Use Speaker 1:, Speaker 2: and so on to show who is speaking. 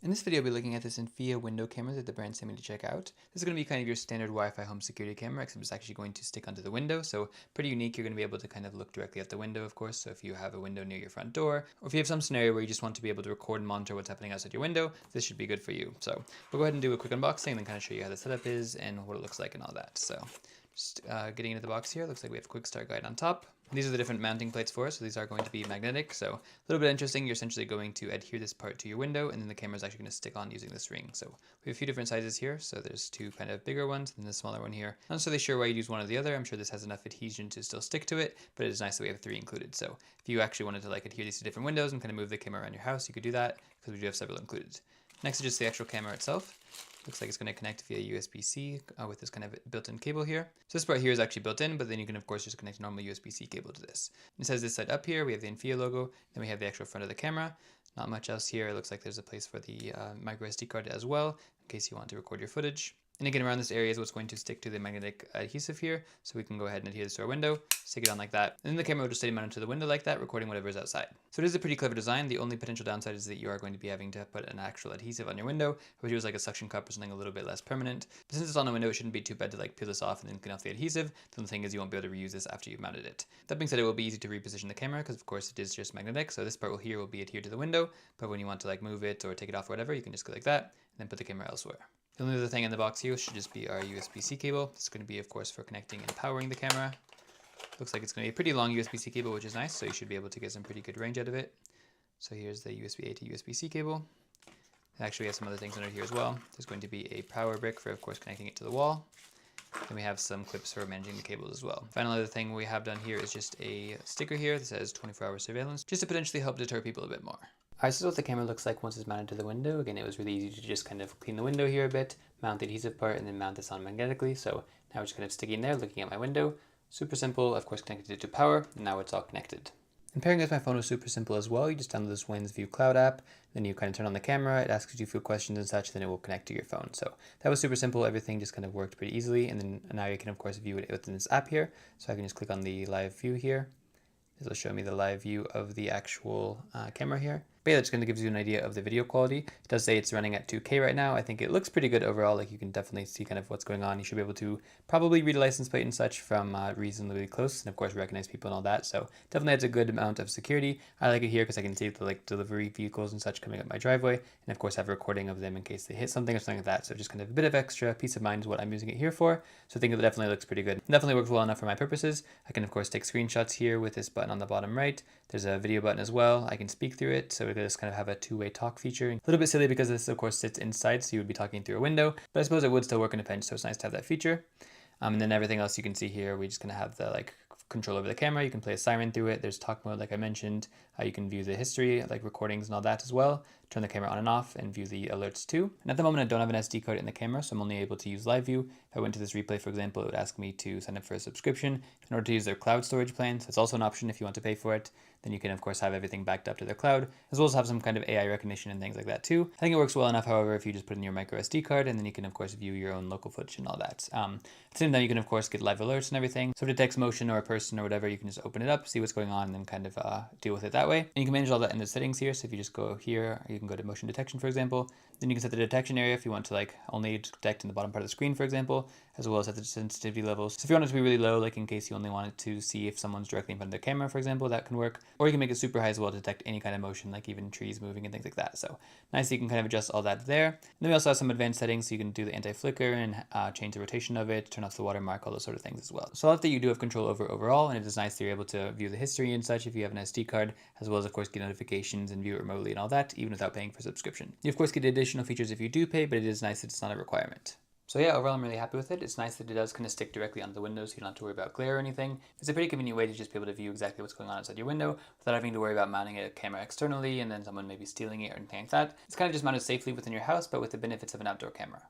Speaker 1: In this video, we'll be looking at this INFIYA window camera that the brand sent me to check out. This is going to be kind of your standard Wi-Fi home security camera, except it's actually going to stick onto the window. So pretty unique. You're going to be able to kind of look directly at the window, of course. So if you have a window near your front door, or if you have some scenario where you just want to be able to record and monitor what's happening outside your window, this should be good for you. So we'll go ahead and do a quick unboxing and then kind of show you how the setup is and what it looks like and all that. So just getting into the box here, looks like we have a quick start guide on top. These are the different mounting plates for us, so these are going to be magnetic. So a little bit interesting, you're essentially going to adhere this part to your window, and then the camera is actually going to stick on using this ring. So we have a few different sizes here. So there's two kind of bigger ones and the smaller one here. Not necessarily sure why you'd use one or the other. I'm sure this has enough adhesion to still stick to it, but it is nice that we have three included. So if you actually wanted to like adhere these to different windows and kind of move the camera around your house, you could do that because we do have several included. Next is just the actual camera itself. Looks like it's going to connect via USB-C with this kind of built-in cable here. So this part here is actually built in, but then you can of course just connect a normal USB-C cable to this. And it says this side up here, we have the INFIYA logo, then we have the actual front of the camera. Not much else here. It looks like there's a place for the micro SD card as well, in case you want to record your footage. And again, around this area is what's going to stick to the magnetic adhesive here. So we can go ahead and adhere this to our window, stick it on like that. And then the camera will just stay mounted to the window like that, recording whatever is outside. So it is a pretty clever design. The only potential downside is that you are going to be having to put an actual adhesive on your window, which is like a suction cup or something a little bit less permanent. But since it's on the window, it shouldn't be too bad to like peel this off and then clean off the adhesive. The only thing is you won't be able to reuse this after you've mounted it. That being said, it will be easy to reposition the camera because of course it is just magnetic. So this part here will be adhered to the window, but when you want to like move it or take it off or whatever, you can just go like that and then put the camera elsewhere. The only other thing in the box here should just be our USB-C cable. It's going to be, of course, for connecting and powering the camera. Looks like it's going to be a pretty long USB-C cable, which is nice, so you should be able to get some pretty good range out of it. So here's the USB-A to USB-C cable. And actually, we have some other things under here as well. There's going to be a power brick for, of course, connecting it to the wall. Then we have some clips for managing the cables as well. Final other thing we have done here is just a sticker here that says 24-hour surveillance, just to potentially help deter people a bit more. Alright, so this is what the camera looks like once it's mounted to the window. Again, it was really easy to just kind of clean the window here a bit, mount the adhesive part, and then mount this on magnetically. So now we're just kind of sticking there, looking at my window. Super simple, of course connected it to power, and now it's all connected. And pairing with my phone was super simple as well. You just download this WinView Cloud app, then you kind of turn on the camera, it asks you a few questions and such, then it will connect to your phone. So that was super simple, everything just kind of worked pretty easily, and then now you can of course view it within this app here. So I can just click on the live view here. This will show me the live view of the actual camera here. But yeah, that just kind of gives you an idea of the video quality. It does say it's running at 2K right now. I think it looks pretty good overall. Like you can definitely see kind of what's going on. You should be able to probably read a license plate and such from reasonably close, and of course recognize people and all that. So definitely adds a good amount of security. I like it here because I can see the like delivery vehicles and such coming up my driveway, and of course have a recording of them in case they hit something or something like that. So just kind of a bit of extra peace of mind is what I'm using it here for. So I think it definitely looks pretty good. It definitely works well enough for my purposes. I can of course take screenshots here with this button on the bottom right. There's a video button as well. I can speak through it, so we can just kind of have a two-way talk feature. A little bit silly because this of course sits inside, so you would be talking through a window, but I suppose it would still work in a pinch, so it's nice to have that feature. And then everything else you can see here, we just kind of have the like control over the camera. You can play a siren through it. There's talk mode, like I mentioned. You can view the history, like recordings and all that as well. Turn the camera on and off and view the alerts too. And at the moment, I don't have an SD card in the camera, so I'm only able to use live view. If I went to this replay, for example, it would ask me to sign up for a subscription in order to use their cloud storage plan. So it's also an option if you want to pay for it. Then you can, of course, have everything backed up to their cloud, as well as have some kind of AI recognition and things like that too. I think it works well enough, however, if you just put in your micro SD card, and then you can, of course, view your own local footage and all that. At the same time, you can, of course, get live alerts and everything. So if it detects motion or a person or whatever, you can just open it up, see what's going on, and then kind of deal with it that way. And you can manage all that in the settings here. So if you just go here, you can go to motion detection, for example. Then you can set the detection area if you want to like only detect in the bottom part of the screen, for example, as well as set the sensitivity levels. So if you want it to be really low, like in case you only want it to see if someone's directly in front of the camera, for example, that can work. Or you can make it super high as well to detect any kind of motion, like even trees moving and things like that. So nice, you can kind of adjust all that there. And then we also have some advanced settings, so you can do the anti-flicker and change the rotation of it, turn off the watermark, all those sort of things as well. So all that you do have control over overall, and it is nice that you're able to view the history and such if you have an SD card, as well as of course get notifications and view it remotely and all that, even without paying for subscription. You of course get additional features if you do pay, but it is nice that it's not a requirement. So yeah, overall I'm really happy with it. It's nice that it does kind of stick directly onto the window, so you don't have to worry about glare or anything. It's a pretty convenient way to just be able to view exactly what's going on outside your window without having to worry about mounting a camera externally and then someone maybe stealing it or anything like that. It's kind of just mounted safely within your house, but with the benefits of an outdoor camera.